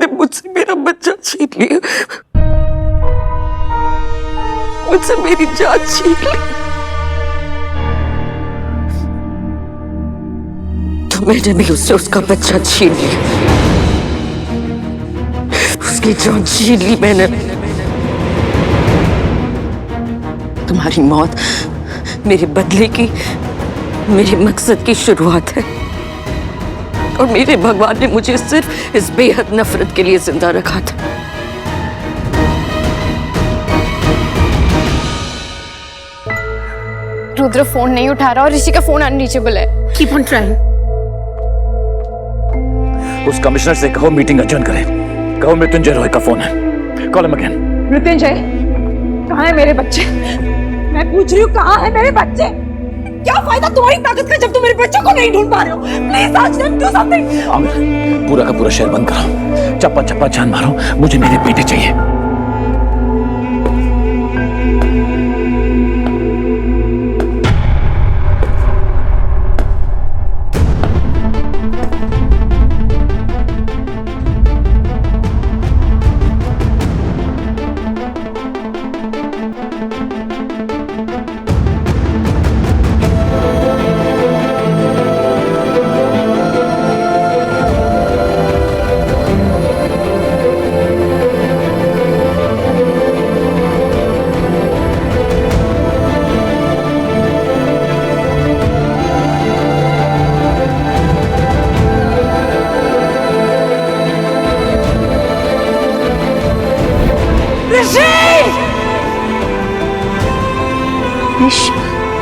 ने मुझसे मेरा बच्चा छीन लिया, मुझसे मेरी जान छीन ली, तो मैंने भी उससे उसका बच्चा छीन लिया, उसकी जान छीन ली मैंने। तुम्हारी मौत मेरे बदले की, मेरे मकसद की शुरुआत है, और मेरे भगवान ने मुझे सिर्फ इस बेहद नफरत के लिए जिंदा रखा था। रुद्र फोन नहीं उठा रहा और ऋषि का फोन अनरीचेबल है। Keep on trying. उस कमिश्नर से कहो मीटिंग अडजर्न करे। कहो मृत्युंजय रॉय का फोन है। Call him again. मृत्युंजय, कहाँ है मेरे बच्चे? मैं पूछ रही हूँ कहाँ है मेरे बच्चे? क्या फायदा तुम्हारी ताकत का जब तुम मेरे बच्चों को नहीं ढूंढ पा रहे हो? प्लीज आज डू समथिंग। आमिर, पूरा का पूरा शहर बंद करो, चप्पा चप्पा जान मारो, मुझे मेरे बेटे चाहिए।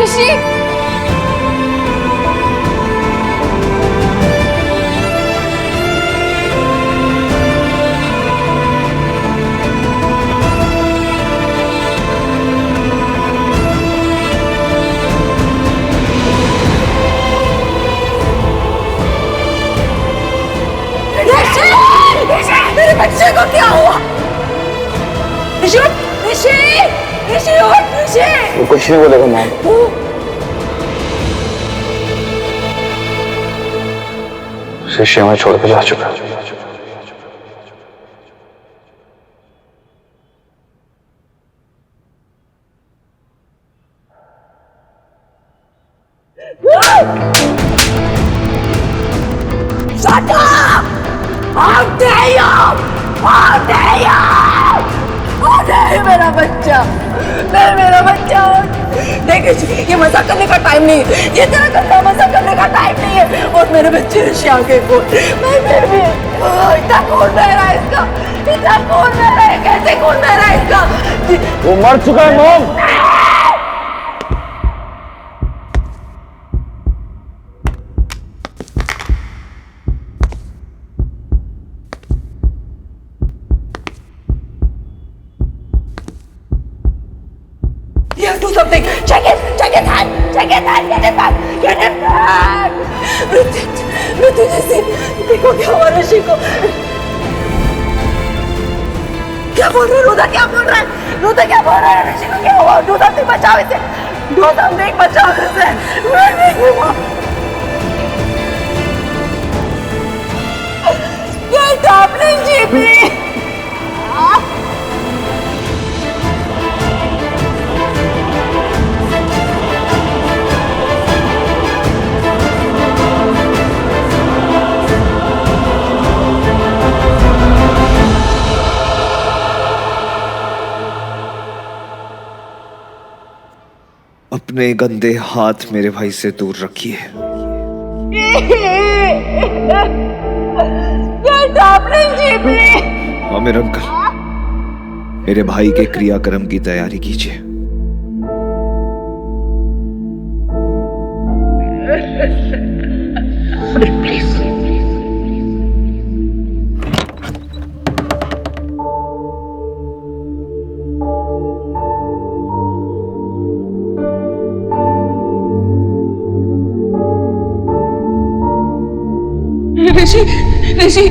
ऋषि, मेरे बच्चे को क्या हुआ? ऋषि, ऋषि, ऋषि, ऋषि। वो कुछ नहीं बोलेगा मैम। ऋषि हमें छोड़ के जा चुका है। Shut up! How dare you! How dare you! How dare you, मेरा बच्चा! मेरा बच्चा! देखिए, ये मजाक करने का टाइम नहीं है। ये तेरा गंदा मजाक करने का टाइम नहीं है। और मेरे बच्चे ऋषि आगे को, मैं फिर भी इतना खून बह रहा है इसका, इतना खून बह रहा है, कैसे खून बह रहा है इसका? वो मर चुका है mom. You have to do something. Check it out. Check it out. Get it back. Get it back. Mrityunjay Singh, देखो क्या हुआ ऋषि को। क्या बोल रहे? रोदा क्या बोल रहा है? रोदा क्या बोल रहा है? ऋषि को क्या हुआ? Do something, बचाओ इसे। Do something, बचाओ इसे। Get up, Rishi, please. अपने गंदे हाथ मेरे भाई से दूर रखिए। आमिर अंकल, मेरे भाई के क्रियाक्रम की तैयारी कीजिए। ऋषि, ऋषि,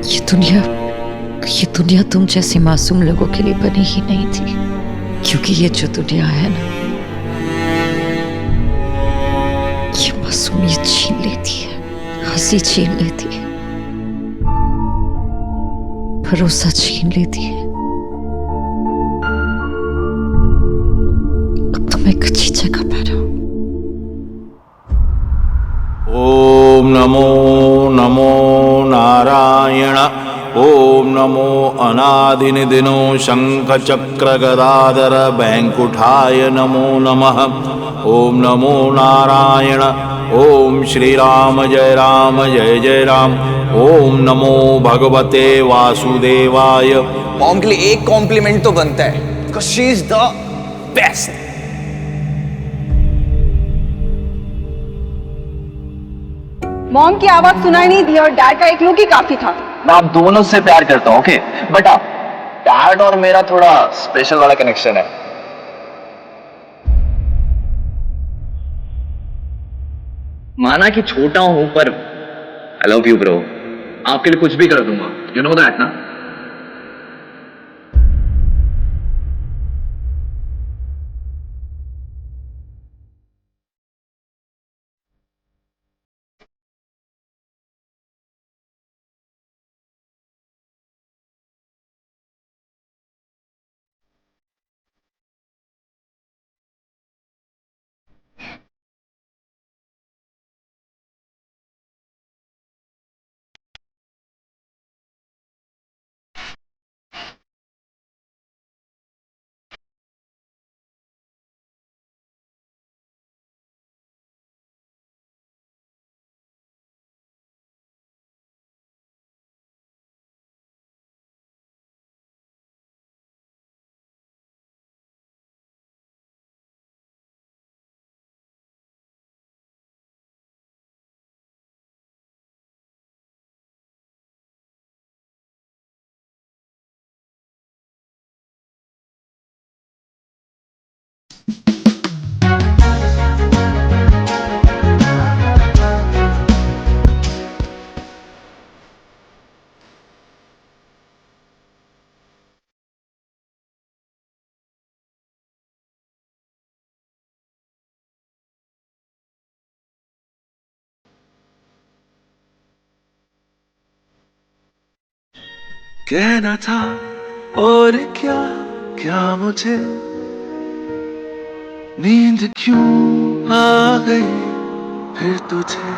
ये दुनिया तुम जैसे मासूम लोगों के लिए बनी ही नहीं थी, क्योंकि ये जो दुनिया है ना, ये मासूमियत छीन लेती है, हंसी छीन लेती है, भरोसा छीन लेती है। अब तुम एक अच्छी जगह पर हो। ओम नमो नमो नारायण। ओम नमो अनादिनिदिनो शंख चक्र गदाधर बैंकुठाय नमो नमः। ओम नमो नारायण। ओम श्री राम जय जय राम। ओम नमो भगवते वासुदेवाय। मॉम के लिए एक कॉम्प्लीमेंट तो बनता है, because she is the best. Mom की आवाज सुनाई नहीं दी और डैड का एक लुक ही काफी था। मैं आप दोनों से प्यार करता हूँ, ओके, बट हाँ, डैड और मेरा थोड़ा स्पेशल वाला कनेक्शन है। माना कि छोटा हूं, पर आई लव यू ब्रो। आपके लिए कुछ भी कर दूंगा, यू नो दैट ना। कहना था और क्या क्या मुझे, नींद क्यों आ गई फिर तुझे।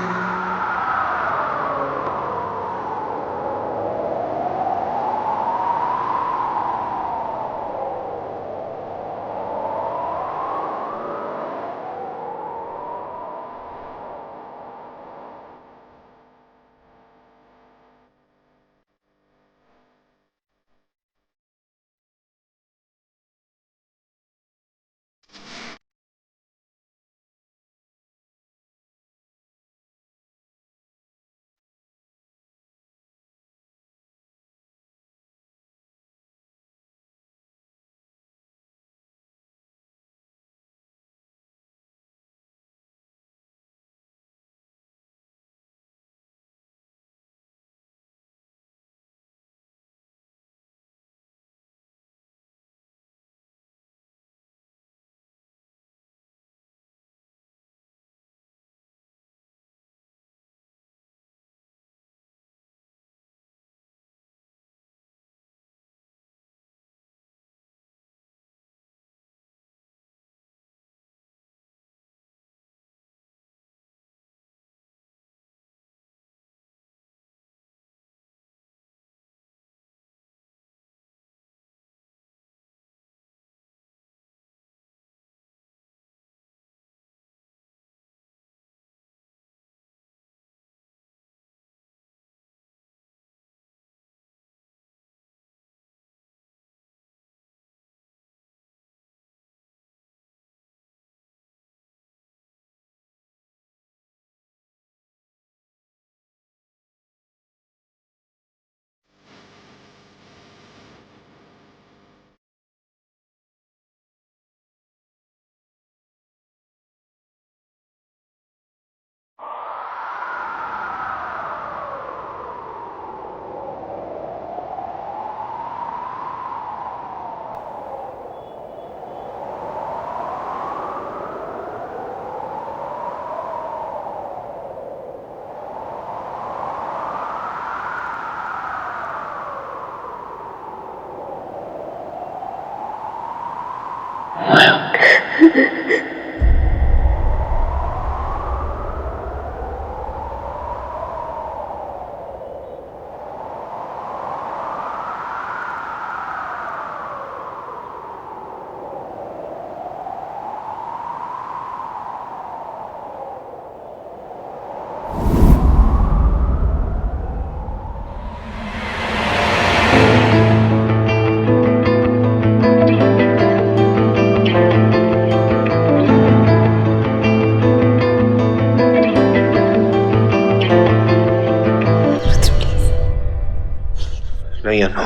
नहीं अनु,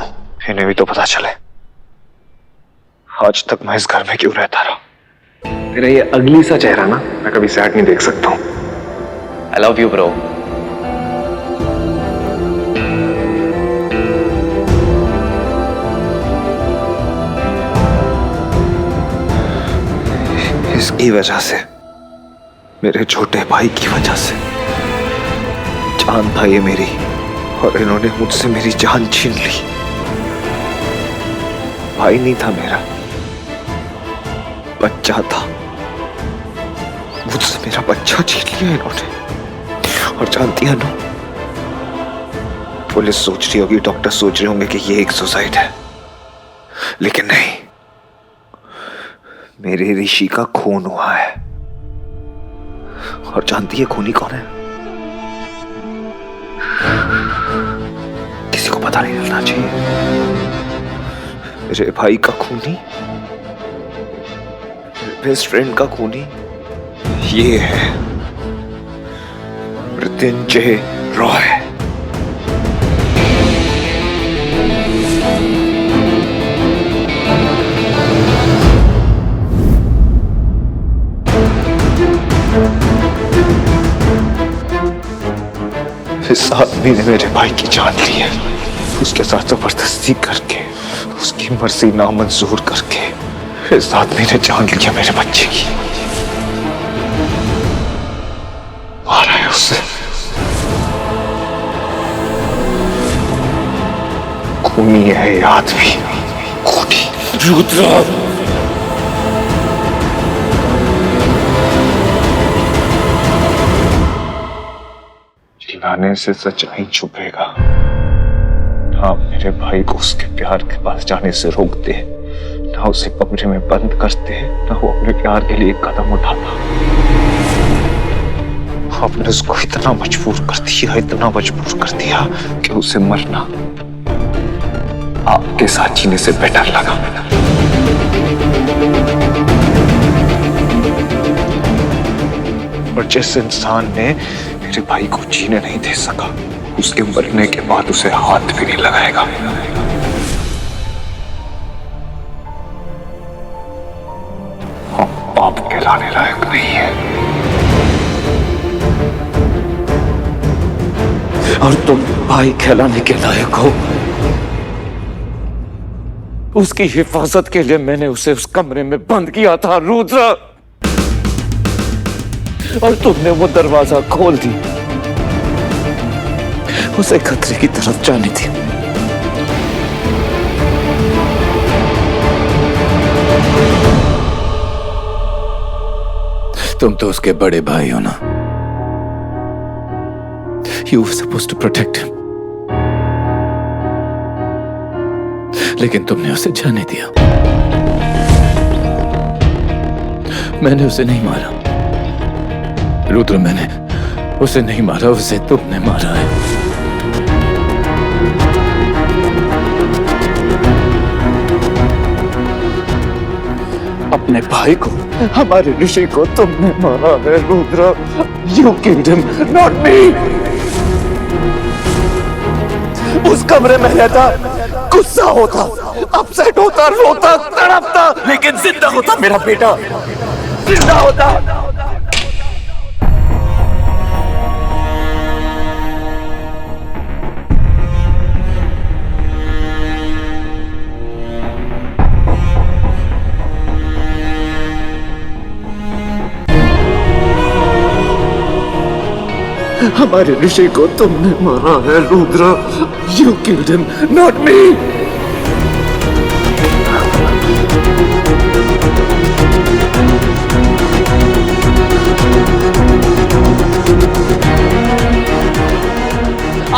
इन्हें भी तो पता चले आज तक मैं इस घर में क्यों रहता रहा। तेरा ये अगली सा चेहरा ना मैं कभी सैड नहीं देख सकता हूँ। I love you bro. इसकी वजह से, मेरे छोटे भाई की वजह से जान था ये मेरी, और इन्होंने मुझसे मेरी जान छीन ली। भाई नहीं था मेरा, बच्चा था। मुझसे मेरा बच्चा छीन लिया इन्होंने। और जानती है ना, पुलिस सोच रही होगी, डॉक्टर सोच रहे होंगे कि ये एक सुसाइड है, लेकिन नहीं, मेरे ऋषि का खून हुआ है। और जानती है खूनी कौन है? किसी को पता नहीं चलना चाहिए। मेरे भाई का खूनी, बेस्ट फ्रेंड का खूनी ये है मृत्युंजय रॉय। इस आदमी ने मेरे भाई की जान ली है। उसके साथ जबरदस्ती करके, उसकी मर्जी नामंजूर करके इस आदमी ने जान लिया मेरे बच्चे की। मारा है उसे। खूनी है ये आदमी, खूनी। रुद्रा, चिल्लाने से सच्चाई छुपेगा। ना मेरे भाई को उसके प्यार के पास जाने से रोकते, ना उसे कमरे में बंद करते, ना वो अपने प्यार के लिए एक कदम उठाता। आपने उसको इतना मजबूर कर दिया, इतना मजबूर कर दिया कि उसे मरना आपके साथ जीने से बेटर लगा। और जिस इंसान ने मेरे भाई को जीने नहीं दे सका, उसके मरने के बाद उसे हाथ भी नहीं लगाएगा। हम बाप कहलाने लायक नहीं है। और तुम भाई कहलाने के लायक हो। उसकी हिफाजत के लिए मैंने उसे उस कमरे में बंद किया था रुद्र, और तुमने वो दरवाजा खोल दी, उसे खतरे की तरफ जाने दी। तुम तो उसके बड़े भाई हो ना। You were supposed to protect him. लेकिन तुमने उसे जाने दिया। मैंने उसे नहीं मारा रुद्र, मैंने उसे नहीं मारा, उसे तुमने मारा है। अपने भाई को, हमारे ऋषि को तुमने मारा है Rudra. You killed him, not me. उस कमरे में रहता, गुस्सा होता, अपसेट होता, रोता, तड़पता, लेकिन जिंदा होता मेरा बेटा, जिंदा होता। हमारे ऋषि को तुमने मारा है Rudra. You killed him, not me.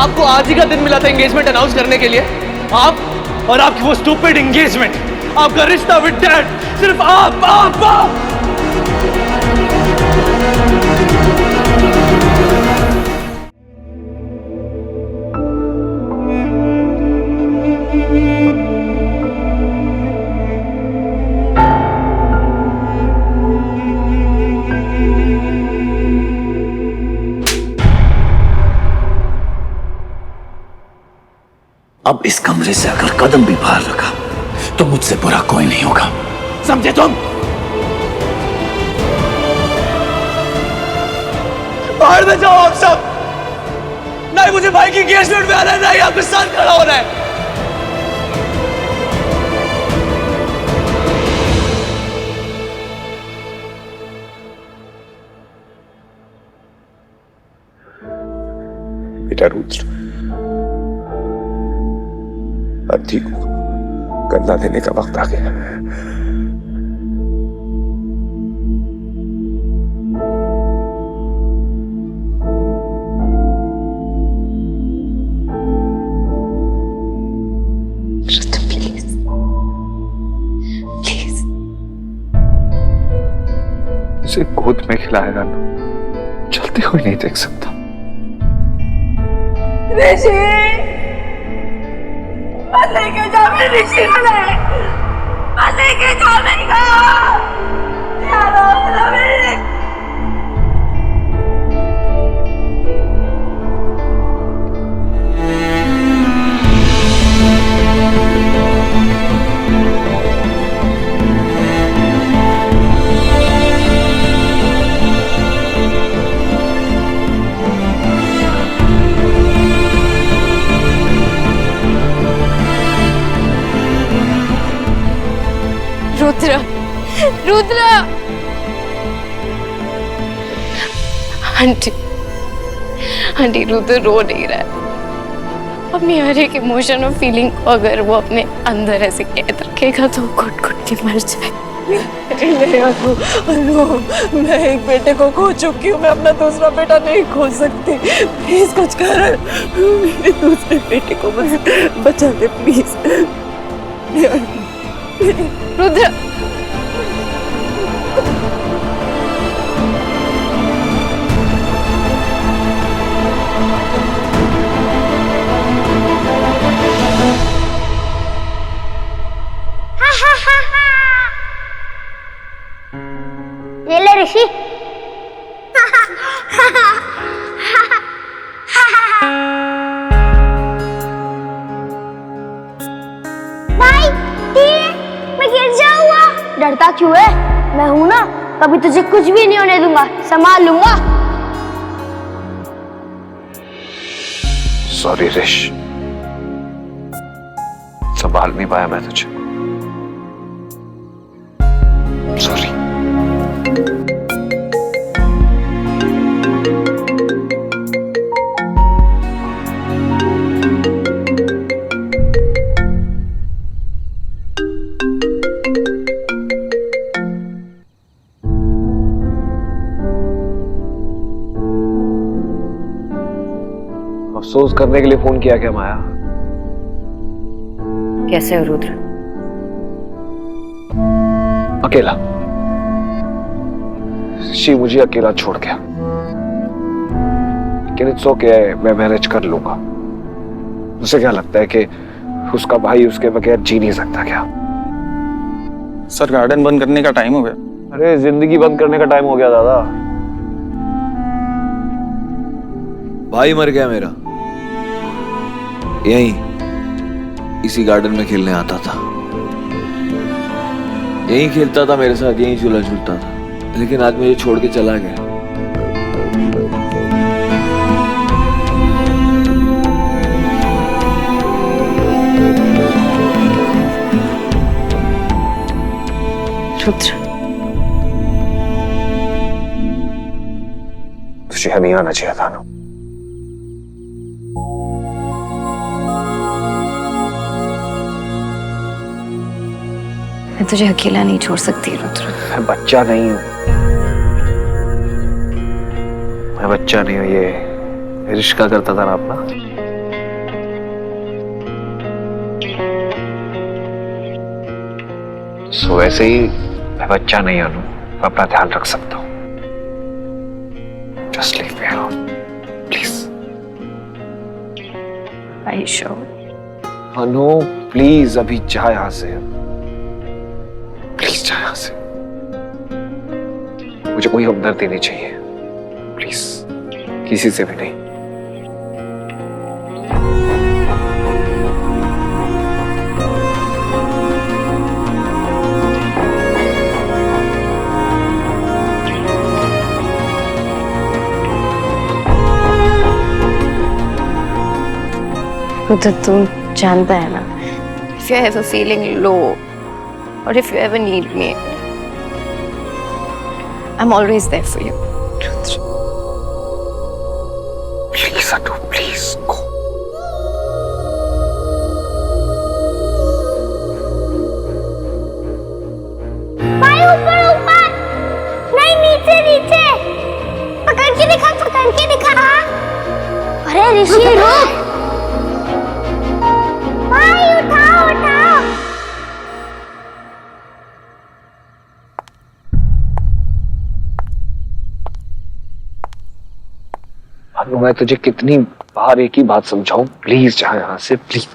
आपको आज ही का दिन मिला था एंगेजमेंट अनाउंस करने के लिए। आप और आपकी वो स्टूपिड एंगेजमेंट, आपका रिश्ता विद डैड, सिर्फ आप। अब इस कमरे से अगर कदम भी बाहर रखा तो मुझसे बुरा कोई नहीं होगा, समझे तुम? बाहर में जाओ आप सब। नहीं मुझे भाई की एंगेजमेंट में आना है, नहीं आपके साथ खड़ा होना है। बेटा रुद्र, अब ठीक हो, गन्ना देने का वक्त आ गया। प्लीज प्लीज उसे गोद में खिलाएगा ना, चलते हुए नहीं देख सकता। ऋषि मत लेके जा मेरे ऋषि को, मत लेके जा मेरे को यार, मेरे रुद्र, रुद्र। आंटी, आंटी रुद्र रो नहीं रहा है। अपनी हर एक इमोशन और फीलिंग को अगर वो अपने अंदर ऐसे कैद रखेगा तो घुट घुट के मर जाए। मैं एक बेटे को खो चुकी हूँ, मैं अपना दूसरा बेटा नहीं खो सकती। प्लीज कुछ कर, मेरे दूसरे बेटे को बस बचा दे प्लीज। रुद्र, ये ले ऋषि। भाई मैं गिर जाऊंगा। डरता क्यों है? मैं हूं ना, कभी तुझे कुछ भी नहीं होने दूंगा, संभाल लूंगा। सॉरी ऋष, संभाल नहीं पाया मैं तुझे, सॉरी। अफसोस करने के लिए फोन किया क्या माया? कैसे हो रुद्र? अकेला। ऋषि मुझे अकेला छोड़ गया, लेकिन इट्स ओके, मैं मैनेज कर लूंगा। उसे क्या लगता है कि उसका भाई उसके बगैर जी नहीं सकता क्या? सर गार्डन बंद करने का टाइम हो गया। अरे जिंदगी बंद करने का टाइम हो गया दादा। भाई मर गया मेरा, यहीं इसी गार्डन में खेलने आता था, यहीं खेलता था मेरे साथ, यहीं झूला झूलता था, लेकिन आज मुझे छोड़ के चला गया। रुद्र, तुझे यहाँ नहीं आना चाहिए था ना। मैं तुझे अकेला नहीं छोड़ सकती रुद्र। मैं बच्चा नहीं हूँ, मैं बच्चा नहीं हूँ। ये रिश्ता करता था ना अपना, सो वैसे ही मैं बच्चा नहीं अनु, मैं अपना ध्यान रख सकता हूँ। Just leave me alone please. Are you sure? Anu please अभी जा यहाँ से, प्लीज जा यहाँ से। मुझे कोई हमदर्दी नहीं चाहिए, प्लीज, किसी से भी नहीं। तो तू जानता है ना, if you're ever feeling low or if you ever need me, I'm always there for you. Please, Anu, please go. भाई ऊपर ऊपर, नहीं नीचे नीचे, पकड़ के दिखा। अरे ऋषि रुक, भाई उठाओ। अनु मैं तुझे कितनी बार एक ही बात समझाऊं, प्लीज जा यहाँ से प्लीज।